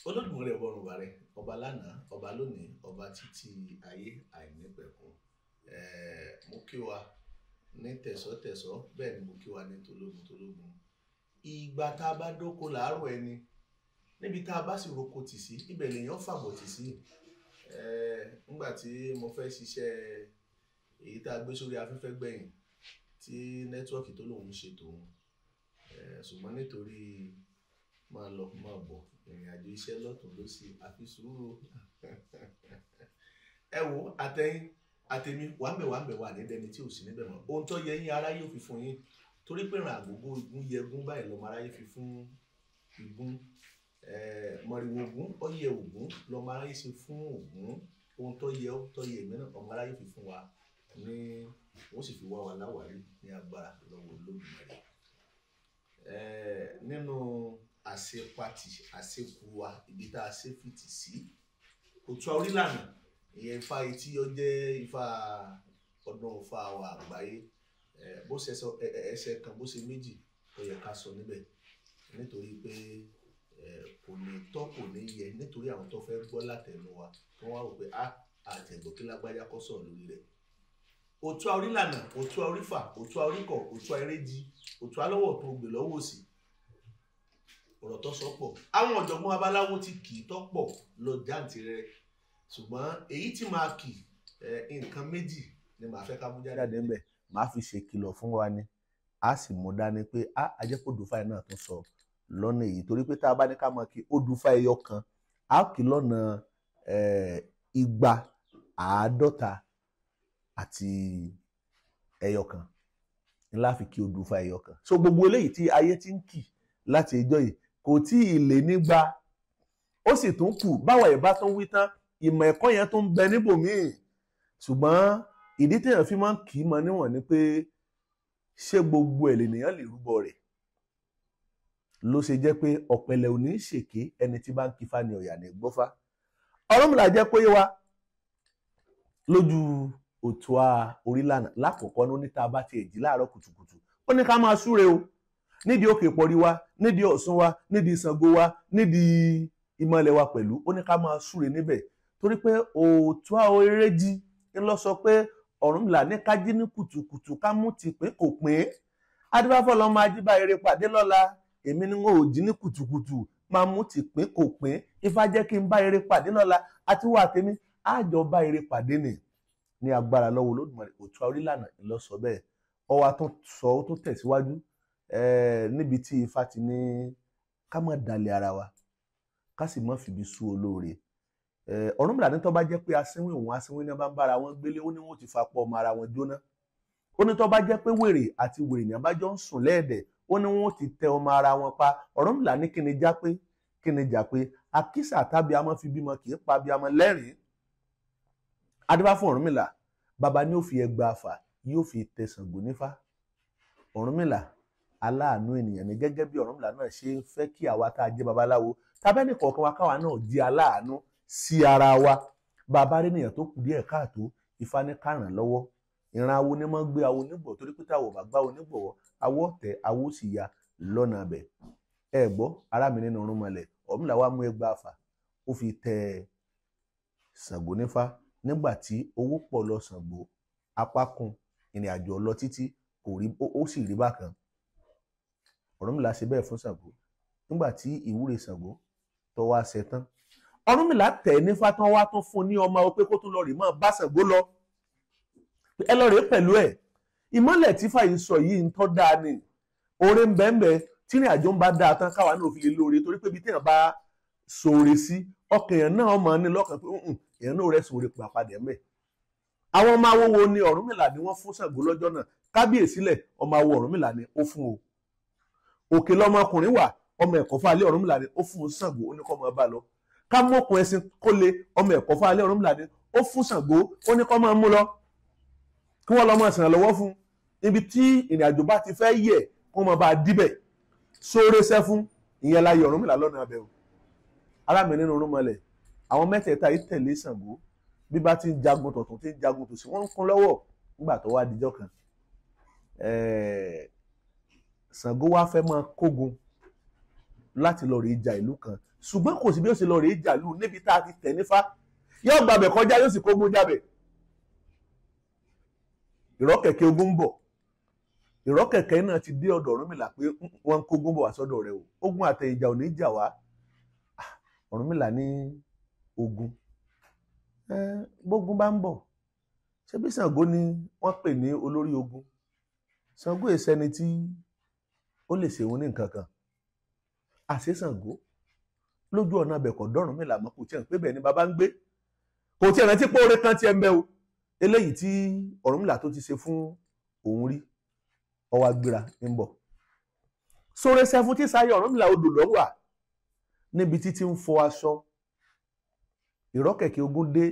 Olódùmarè ọba ọ̀run bàrẹ̀, ọba lánàá, ọba lónìí, ọba títí ayé àìnípẹ̀kun. Mo kí wa ní tẹ̀sọ́tẹ̀sọ́, bẹ́ẹ̀ ni mo kí wa ní tológun tológun. Ìgbà tá a bá dóko làárọ̀ ẹni, níbi tá a bá sì roko tì sí, ibẹ̀ lèèyàn fàbọ̀ tì sí. Nígbà tí mo fẹ́ ṣiṣẹ́ èyí tá a gbé sórí afẹ́fẹ́ gbẹ̀yìn, tí nẹ́tíwọ́ọ̀kì tó lòun ṣe tòun, ṣùgbọ́n nítorí máa lọ máa bọ̀ ìrìn àjò iṣẹ́ lọ́tùn lósì àfi sùúrù. Ẹ wo àtẹ̀yìn àtẹ̀mí wàmbẹ̀ wà ní dẹni tí ò sí níbẹ̀ mọ́. Ohun tó yẹ yín aráyé ò fi fún yín, torí pé ìrìn àgógó igun yẹ gún báyìí lọ́mọ aráyé fi fún igun. Mọ̀rìwò ògún ọyẹ ògún lọ́mọ aráyé ṣe fún ògún. Ohun tó yẹ ọ́ tó yẹ mí náà ọmọ aráyé fi fún wa ní wọ́n sì fi wá wa láwàárí ní agbára lọ́wọ́ Olódùmarè. Nínú àṣepatì àṣekù wa ibi tá a ṣe fìtì sí Òtù Orílànà, ìyẹn Ifá etí ó jẹ́ Ifá ọdún Ifá wa àgbáyé. Bó ṣe ẹsẹ̀ kan bó ṣe méjì tó yẹ ká sọ níbẹ̀, nítorí pé kò ní tọ́ kò ní yẹ, nítorí àwọn tó fẹ́ gbọ́ látẹnu wa tó wá wò pé àtẹ̀gbọ́ kí lágbájá kọ́ sọ̀rọ̀ lórí rẹ̀. Òtù Orílànà, Òtù Orífà, Òtù Oríkọ̀, Òtù Eréjì, Òtù Alọ́wọ̀ tó gbè lọ́wọ́ òsì. Ọ̀rọ̀ tó sọ pọ̀, àwọn ọ̀jọ̀gbọ́n babaláwo ti kì í tọ́ pọ̀ lọ jàǹtìrẹrẹ, ṣùgbọ́n èyí tí máa kì nǹkan méjì ni màá fẹ́ ká mú jáde ńbẹ̀. Màá fi ṣe kìlọ̀ fún wa ni, a sì mú dání pé ajẹ́pọ̀dùfà náà tún sọ lọ́nà èyí, torí pé tá a bá ní ká máa kí odùfà ẹyọ kan a kì í lọ́nà 250 àti ẹyọ kan ńlá fi kí odùfà ẹyọ kan. So gbogbo eléyìí tí ayé ti ń kì láti ìjọ yìí kò tí ì lè nígbà, ó sì tún kù báwa ìbá tún wí tán ìmọ̀ ẹ̀kọ́ yẹn tó ń bẹ níbòmíì. Ṣùgbọ́n ìdí téèyàn fi máa ń kì í mọ níwọ̀n ni pé ṣé gbogbo ẹ̀ lènìyàn lè rúbọ rẹ̀, ló ṣe jẹ́ pé ọ̀pẹ̀lẹ̀ ò ní ṣèké ẹni tí bá ń kí Ifá ni ọ̀yà ní gbọ́fá. Ọ̀rúnmìlà jẹ́ pé wá lójú Òtù Orílànà lákòókò ní oníta bá ti èjì láàárọ̀ kùtùkùtù ó ní ká máa súre o, nídìí òkè ìpọ̀rí wa, nídìí Ọ̀ṣun wa, nídìí Ṣàngó wa, nídìí ìmọ̀lẹ̀ wa pẹ̀lú, ó ní ká máa súre níbẹ̀, torí pé Òtù Eréjì ń lọ sọ pé Ọ̀rúnmìlà ní ká jí ní kùtùkùtù ká mú ti pín kò pín. Adébáfọ́ lọ́mọ ajíbá eré pàdé lọ́la, èmi ni wọn ò jí ní kùtùkùtù máa mú ti pín kò pín. Ifá jẹ́ kí n bá eré pàdé lọ́la, àti wà tèmi àjọ bá eré pàdé ní agbára lọ́wọ́ Olódùmarè. Òtù Orílànà ń lọ sọ bẹ́ẹ̀. Ọwá tó sọ ó tó tẹ̀síwájú níbi tí Ifá ti ní ká má dalẹ̀ ara wa, ká sì má fìbí sú olóore. Ọ̀rúnmìlà ní tó bá jẹ́ pé asínwín òun asínwín ní bá ń bára wọn gbélé, ó ní wọn ò ti fapọ̀ ọmọ ara wọn jóná. Ó ní tó bá jẹ́ pé wèrè àti wèrè ní abájọ́ ń sùn lẹ́ẹ̀dẹ̀, ó ní wọn ò ti tẹ ọmọ ara wọn pa. Ọ̀rúnmìlà ní kí ni já pé kí ni jà pé àkísà tàbí amọ́ fi bímọ kì í pa bí amọ́ lẹ́rìn-ín. Adébá fún Ọ̀rúnmìlà, bàbá ni ó fi ẹgbàá fà yóò fi tẹ Ṣàngó nífá. Ọ̀rúnmìlà aláàánú ènìyàn ni, gẹ́gẹ́ bí Ọ̀rúnmìlà náà ṣe fẹ́ kí àwa tá a jẹ́ babaláwo tàbẹ́nì kọ̀ọ̀kan wa káwa náà jẹ́ aláàánú sí ara wa. Bàbá rí ènìyàn tó kù díẹ̀ káàtó, Ifá ní ká ràn lọ́wọ́. Ìran awo ni máa ń gbé awo nígbọ̀, torí pé táwọn bá gbá awo nígbọ̀wọ́ awọ́ tẹ̀ awo sì ya lọ́nà abẹ̀. Ẹ gbọ́ ará mi nínú Ọ̀rúnmọlẹ̀, Ọ̀rúnmìlà wa mú ẹgbàá fà ó fi tẹ Ṣàngó nífá. Nígbà tí owó pọ̀ lọ Ṣàngó, apá kun ìrìn àjò ọlọ títí kò rí, ó sì rí bákan. Ọ̀rúnmìlà ṣe bẹ́ẹ̀ fún Ṣàngó. Nígbà tí ìwúre Ṣàngó tó wá ṣẹ tán, Ọ̀rúnmìlà tẹ̀ nífá tán wá tún fún ní ọmọ pé kó tún lọ rè mọ́ bá Ṣàngó lọ. Ẹ lọ rè pẹ̀lú ẹ̀. Ìmọ́lẹ̀ tí Ifá yìí sọ yìí ń tọ́ dáa ni. Oore ń bẹ́ẹ̀ tí ìrìn àjò ń bá dáa tán káwa náà fi lè lóore, torí pé ibi téèyàn bá sóore sí ọkàn èèyàn náà mọ̀ ní lọ́kàn pé èèyàn náà rẹ̀ sóore pàpàdé ńbẹ̀. Àwọn ọmọ awo wo ni Ọ̀rúnmìlà ni wọ́n fún Ṣàngó lọ́jọ́ náà? Kábíyèsílẹ̀ ọmọ awo Ọ̀rúnmìlà ni ó fún o. Òkè lọmọkùnrin wà, ọmọ Ẹ̀kọ́fà alẹ́ Ọ̀rúnmìlà ni ó fún Ṣàngó, ó ní kó máa bá lọ. Ká mọ́kùn ẹṣin kó lé, ọmọ Ẹ̀kọ́fà alẹ́ Ọ̀rúnmìlà ni ó fún Ṣàngó, ó ní kó máa mú lọ. Kí wọ́n lọ máa ṣèrànlọ́wọ́ fún ibi tí ìrìn àjò bá ti fẹ́ yẹ̀ kó máa bá a díbẹ̀. Sóore sẹ́ fún ìyẹn láyé Ọ̀rúnmìlà lọ́nà abẹ́ o. Ará mi nínú Ọ̀rúnmọlẹ̀, àwọn mẹ́tẹ̀ẹ̀ta yìí tẹ̀lé Ṣàngó bí bá ti ń jagun tọ̀tún tí ń jagun tòsì, wọ́n ń kún lọ́wọ́. Nígbà tó wá dijọ́ kan, Ṣàngó wá fẹ́ máa kógun láti lọ rí ìjà ìlú kan ṣùgbọ́n kò sí bí ó ṣe lọ rèé jàlú níbi tá a ti tẹ̀ nífá yóò gbàbẹ̀ kọjá yóò sì kógun jábẹ̀. ìrọ́kẹ̀kẹ̀ ogun ń bọ̀, ìrọ́kẹ̀kẹ̀ náà ti dé ọ̀dọ̀ Ọ̀rúnmìlà pé wọ́n ń kógun bọ̀ wá sọ́dọ̀ rẹ̀ o, ogun àtẹ̀yìnjà ò ní jà wá. Ọ̀rúnmìlà ní ogun bógun bá ń bọ̀ ṣebí Ṣàngó ni wọ́n pè ní olórí ogun. Ṣàngó èsẹni tí ó lè ṣèwọ́n ní nǹkan kan. àṣé Ṣàngó lójú ọ̀nà abẹ̀kọ̀ d'Ọ̀rúnmìlà mọ́ kò tiẹ̀ ń pé bẹ́ẹ̀ ni bàbá ń gbé, kò tiẹ̀ rántí pé oore kan tiẹ̀ ń bẹ o eléyìí tí Ọ̀rúnmìlà tó ti ṣe fún òun rí ó wá gbéra ń bọ̀. sóre sẹ́fún tí sáyé Ọ̀rúnmìlà odò lọ́wà níbi títí ń fọ aṣọ. ìrọ́kẹ̀kẹ̀ ogun dé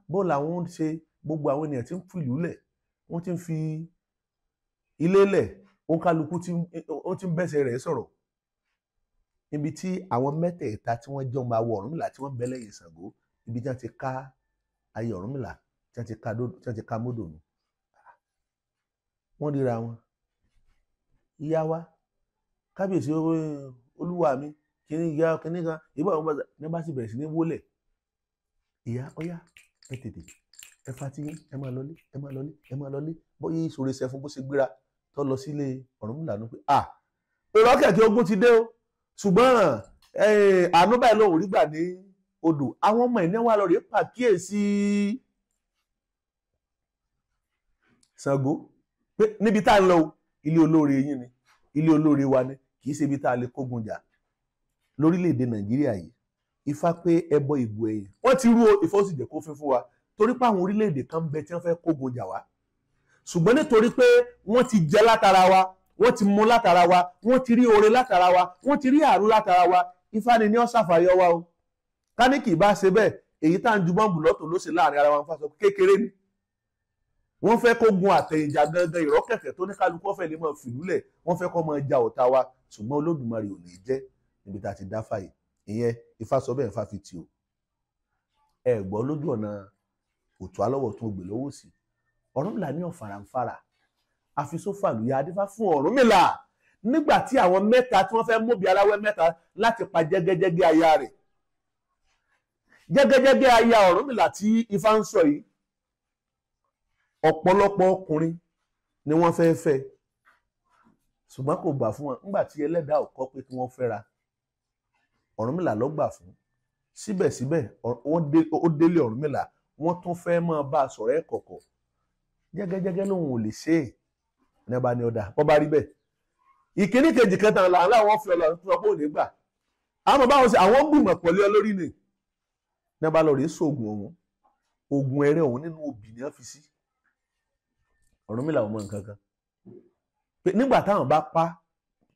bó làwọn ń ṣe, gbogbo àwọn ènìyàn tí ń fi ìlú lẹ̀ wọ́n ti ń fi ilé lẹ̀, òǹkálukú ó ti ń bẹ́sẹ̀ rẹ̀ sọ̀rọ̀. níbi tí àwọn mẹ́tẹ̀ẹ̀ta tí wọ́n jọ máa wọ Ọ̀rúnmìlà tí wọ́n bẹ lẹ́yìn Ṣàngó, ibi tí wọ́n ti ká ayé Ọ̀rúnmìlà tí wọ́n ti ká módò nù. wọ́n ríra wọn, ìyá wa kábíyèsí olúwa mi kìíní ìyá kìíní kan ìbá àwọn ní bá sì bẹ̀rẹ̀ sí ní wólẹ̀. ìyá ọyá ẹ tètè ẹ fatí ẹ máa lọlé ẹ máa lọlé ẹ máa lọlé bóyá ìṣòro ṣẹfún bó ṣe gbéra tó lọ sílé Ọ̀rúnmìlà nù pé ìrọ́kẹ̀kẹ̀ ogun ti dé o, ṣùgbọ́n àánú báyìí lòun rí gbà ní odò. àwọn ọmọ ìní wa lọ rèé pàkíyèsí Ṣàngó pé níbi tá à ń lọ ilé olóore yín ni, ilé olóore wa ni, kì í ṣe ibi tá a lè kógun jà lórílẹ̀‐èdè Nàìjíríà yìí. Ifá pé ẹbọ ìbò ẹ̀yìn wọ́n ti rú Ifá ó sì jẹ́ kó fín fún wa torí pé àwọn orílẹ̀‐èdè kan ń bẹ tí wọ́n fẹ́ kógun jà wá, ṣùgbọ́n nítorí pé wọ́n ti jẹ látara wa, wọ́n ti mú látara wa, wọ́n ti rí oore látara wa, wọ́n ti rí àánú látara wa. Ifá ni ó ṣàfàyọ wa o. ká ní kì í bá ṣe bẹ́ẹ̀ èyí tá à ń ju bọ́ǹbù lọ́tọ̀ ló ṣe láàrin ara wa ń fàṣọ kékeré ni. wọ́n fẹ́ kó gun àtẹ̀yìnjà gangan ìrọ́kẹ̀kẹ̀ tó ní kálukú ọ̀fẹ́ lè máa fìlúlẹ̀, wọ́n fẹ́ kó máa ja ọ̀tá wa, ṣùgbọ́n Olódùmarè ò ní jẹ́ níbi tá a ti dá fàyè. ìyẹn Ifá sọ bẹ́ẹ̀ Ifá fi tì o. ẹ gbọ́ lójú ọ̀nà òtún alọ́wọ̀ tún gbè lọ́wọ́ sí Ọ̀rúnmìlà ní ọ̀fàràǹfàrà àfisófàlùyà adífá fún Ọ̀rúnmìlà nígbà tí àwọn mẹ́ta tí wọ́n fẹ́ móbi aláwẹ́ mẹ́ta láti pa jẹ́gẹ́jẹ́gẹ́ aya rẹ̀. jẹ́gẹ́jẹ́gẹ́ aya Ọ̀rúnmìlà tí Ifá ń sọ yìí ọ̀pọ̀lọpọ̀ ọkùnrin ni wọ́n fẹ́ fẹ́ ṣùgbọ́n kò gbà fún wọn. nígbà tí Ẹlẹ́dàá ò kọ́ pé kí wọ́n fẹ́ra, Ọ̀rúnmìlà ló gbà fún. síbẹ̀síbẹ̀ ó délé Ọ̀rúnmìlà, wọ́n tún fẹ́ máa bá a sọ̀rọ̀ ẹ̀ kọ̀kọ̀. jẹ́gẹ́jẹ́gẹ́ lòun ò lè ṣe é ní ọba ní ọ̀dà bọ́ bá rí bẹ́ẹ̀. ìkíní kejì kẹta làwọn fi Ọlọ́run tó sọ pé ò ní gbà. àwọn báwọn ṣe àwọn gbìmọ̀ pọ̀lú olórí ni ní ọba lọ rèé sóògùn ọ̀hún, oògùn ẹ̀rẹ̀ ọ̀hún nínú obì ni wọ́n fi sí. Ọ̀rúnmìlà ò mọ nǹkan kan pé nígbà táwọn bá pa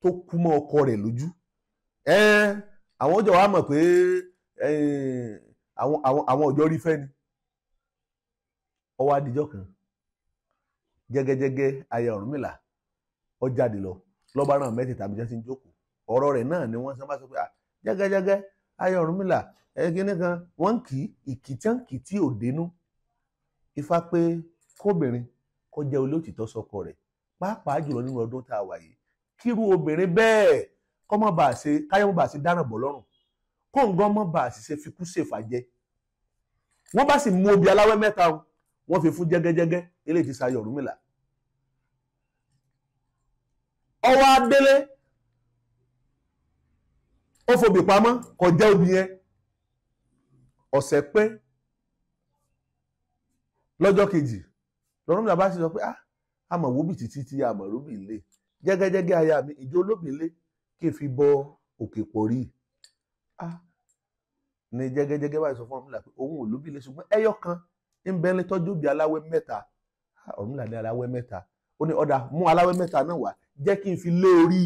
tó kú mọ́ ọkọ rẹ̀ lójú àwọn ọjọ́ wa mọ̀ pé àwọn ọjọ́ rí fẹ́ ni. ọwọ́ adijọ́ kan jẹ́gẹ́jẹ́gẹ́ aya Ọ̀rúnmìlà ó jáde lọ lọ́ba náà mẹ́tẹ̀ẹ̀ta bí wọ́n ti ń jókòó. ọ̀rọ̀ rẹ̀ náà ni wọ́n sábà sọ pé jẹ́gẹ́jẹ́gẹ́ aya Ọ̀rúnmìlà kíní kan wọ́n ń kì í ìkìtì tí ò dénú. Ifá pé kóbìnrin kó jẹ́ olóòtítọ́ sọ́kọ rẹ̀ pàápàá jùlọ nínú ọdún tá a wà yìí. kírú obìnrin bẹ́ẹ̀ kọ́ mọ́ bá a ṣe káyọ̀ mọ́ bá a ṣe dáràn bọ̀ lọ́rùn, kóńgọ́ mọ́ bá a sì ṣe fikú ṣèfàjẹ́. wọ́n bá sì mú obì aláwẹ́ mẹ́ta wọ́n fi fún jẹ́gẹ́jẹ́gẹ́ eléyìí ti sayọ̀ Ọ̀rúnmìlà. ọwọ́ adélé ó fobì pamọ́ kọjá obì yẹn. ọ̀sẹ̀ pé lọ́jọ́ kejì l'Ọ̀rúnmìlà bá sì sọ pé àmọ̀ wóbì títí tí àmọ̀ róbì lé jẹ́gẹ́jẹ́gẹ́ aya mi ìjọ olóbì lé kí n fi bọ òkè pọ̀rí. ní jẹ́gẹ́jẹ́gẹ́ báyìí sọ fún Ọ̀rúnmìlà pé òun ò lóbì lé ṣùgbọ́n ẹyọ kan ń bẹ ní tọ́jú bí aláwẹ́ mẹ́ta. Ọ̀rúnmìlà ní aláwẹ́ mẹ́ta, ó ní ọ̀dà mú aláwẹ́ mẹ́ta náà wá jẹ́ kí n fi lé orí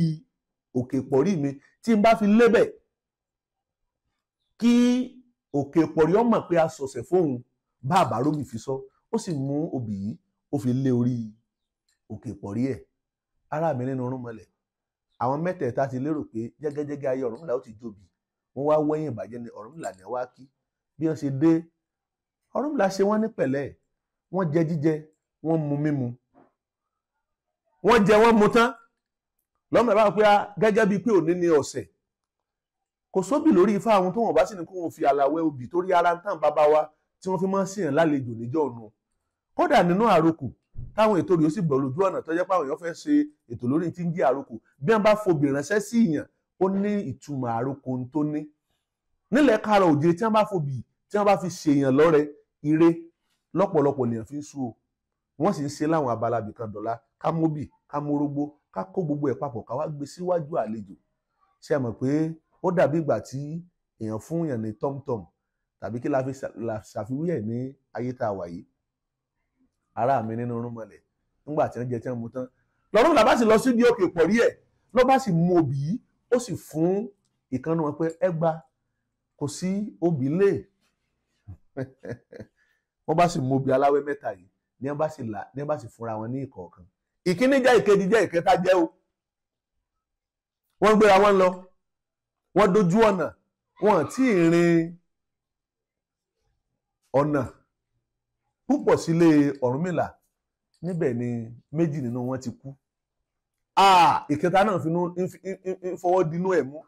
òkè pọ̀rí mi, tí n bá fi lébẹ̀ kí òkè pọ̀rí ó mọ̀ pé a sọ̀sẹ̀ fóun bá àbáróbì fi sọ. ó sì mú obì yìí ó fi lé orí òkè pọ̀rí ẹ̀. ará mi nínú Ọ̀rúnmọlẹ̀ àwọn mẹ́tẹ̀ẹ̀ta ti lérò pé jẹ́gẹ́jẹ́gẹ́ ayé Ọ̀rúnmìlà ó ti jóbi, wọ́n wá wẹ́yìn ìbàjẹ́ ní Ọ̀rúnmìlà ní wá kí. bí wọ́n ṣe dé Ọ̀rúnmìlà ṣe wọ́n ní pẹ̀lẹ́, wọ́n jẹ jíjẹ wọ́n mu mímu, wọ́n jẹ wọ́n mu tán. Ọ̀rúnmìlà bá pé gẹ́gẹ́ bíi pé òní ní ọ̀sẹ̀ kò sóbì lórí ifá àwọn tó wọ́n bá sì ní kó wọn fi àlàwẹ̀ obì torí ara ń tàn bàbá wa tí wọ́n fi máa ń sèyàn lálejò níjọ́ ọ̀nà. Kódà nínú àrokò táwọn ètò rẹ̀ ó sì gbọ́ lójú ọ̀nà tó jẹ́ pé àwọn èèyàn fẹ́ ṣe ètò lórí tí ń jẹ́ àrokò bí wọ́n bá fobì ránṣẹ́ sí ìyàn ó ní ìtumọ̀ àrokò tó ní. Nílẹ̀ Káàárọ̀ Oòjíire tí wọ́n bá fobì tí wọ́n bá fi ṣèyàn lọ́rẹ ire lọ́pọ̀lọpọ̀ lèèyàn fi ń sú o. Wọ́n sì ń ṣe láwọn abala bìkan dọ̀la ká móbì ká mórógbó ká kó gbogbo ẹ̀ papọ̀ ká wá gbé síwájú àlejò. Ṣé ẹ mọ̀ pé ó dàbí ìgbà tí èèyàn fún èèyàn ní tọ́mtọ́m tàbí kí la fi ṣàfiwé ẹ̀ ní ayé tá a wà yìí. Ará mi nínú irúnmọlẹ̀ nígbà tí wọ́n jẹ tí wọ́n mu tán lọ́rùn làbá sì lọ sí ibi òkè pọ̀rí ẹ̀ ló bá sì mú obì yìí ó sì fún ìkànnì wọn pé ẹ gba kò sí obì lè wọ́n bá sì mú obì aláwẹ́ mẹ́ta yìí ní wọ́n bá sì fúnra wọn ní ìkọ̀ọ̀kan. Ìkíní jẹ́ ìkejì jẹ́ ìkẹta jẹ́ o. Wọ́n gbéra wọn lọ wọ́n dojú ọ̀nà wọn tí ì rin ọ̀nà púpọ̀ sílé Ọ̀rúnmìlà níbẹ̀ ni méjì nínú wọn ti kú. Ìkẹta náà fi fọwọ́ dinú ẹ̀ mú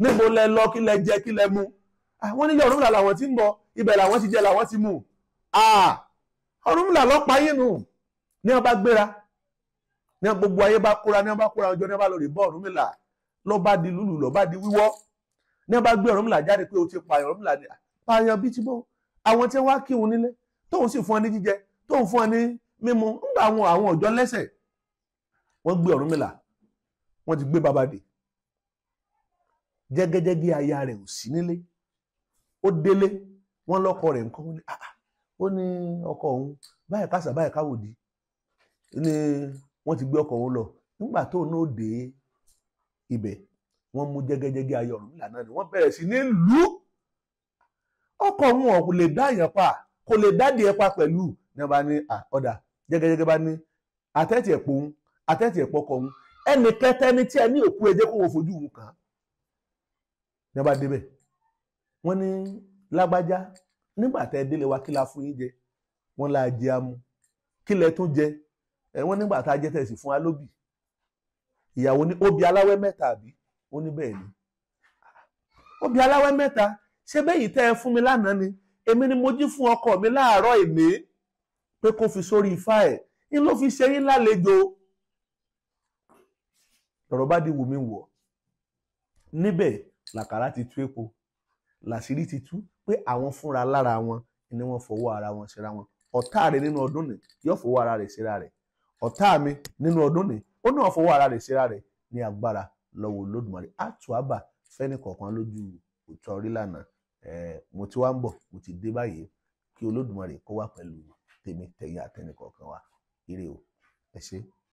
níbo lẹ lọ kí lẹ jẹ kí lẹ mú. Wọ́n ní Ọ̀rúnmìlà làwọn tí ń bọ̀ ibẹ̀ làwọn ti jẹ làwọn ti mú. Ọ̀rúnmìlà lọ pa yín nù ní wọ́n bá gbéra ní gbogbo ayé bá kóra ní wọ́n bá kóra ọjọ́ ní wọ́n bá lọ rè bọ́ Ọ̀rúnmìlà lọ bá di lùlù lọ bá di wíwọ́ ní wọ́n bá gbé Ọ̀rúnmìlà jáde pé o ti pààyàn. Ọ̀rúnmìlà ní pààyàn bíi ti bọ́ àwọn tí wọ́n á kí òun nílé tóun sì fún ọ ní jíjẹ tóun fún ọ ní mímu ńgbà àwọn ọjọ́ lẹ́sẹ̀ wọ́n gbé Ọ̀rúnmìlà wọ́n ti gbé bàbá dè jẹ́gẹ́jẹ́gẹ́ aya rẹ̀ ò sí nílé ó délé wọ́n lọ́kọ rẹ̀ nǹkan ó ní ọkọ òun báyìí kásà báyìí káwòdì ní wọ́n ti gbé ọkọ òun lọ nígbà tóun náà dé ibẹ̀ wọ́n mú jẹ́gẹ́jẹ́gẹ́ aya Ọ̀rúnmìlà náà ni wọ́n bẹ̀rẹ̀ sí ní lù ọkọ òun kò lè dá èèyàn pa kò lè dádìí ẹ pa pẹ̀lú ní ọba ní ọ̀dà jẹ́gẹ́jẹ́gẹ́ bá ní àtẹ́tì ẹ̀pọ̀ òun àtẹ́tì ẹ̀pọ̀ ọkọ òun ẹnì kẹta ẹni tí ẹ ní òkú ẹjẹ́ kó wọ́n fojú òun kàn án ní ọba débẹ̀ wọ́n ní lágbájá nígbà tẹ́ délé wa kí la fún yín jẹ wọ́n la jẹ amú kí lẹ tún jẹ wọ́n nígbà tá a jẹ tẹ̀sí fún wa lóbì ìyàwó ní obì aláwẹ́ mẹ́ta àbí ó ní bẹ́ẹ̀ ni obì aláwẹ́ mẹ́ta ṣé bẹ́yìí tẹ́ ẹ fún mi lánàá ni èmi ni mo jí fún ọkọ mi láàárọ̀ ìní pé kó fi sórí ifá ẹ̀ ń ló fi ṣe yín lálejò lọ̀rọ̀ bá di wù mí wọ̀ níbẹ̀ làkàrà ti tú epo làṣírí ti tú pé àwọn fúnra lára wọn ni wọ́n fọwọ́ ara wọn ṣera wọn. Ọ̀tá rẹ̀ nínú ọdún ni yóò fọwọ́ ara rẹ̀ ṣera rẹ̀ ọ̀tá mi nínú ọdún ni ó náà fọwọ́ ara rẹ̀ ṣera rẹ̀ ní agbára lọ́wọ́ Olódùmarè àtúwábà fẹ́ni kọ̀ọ̀kan lójú òtún orílànà mo ti wá ń bọ̀ mo ti dé báyìí kí Olódùmarè kó wà pẹ̀lú tèmi tẹ̀yìn àtẹnìkọ̀ọ̀kan wa ire o ẹ ṣé.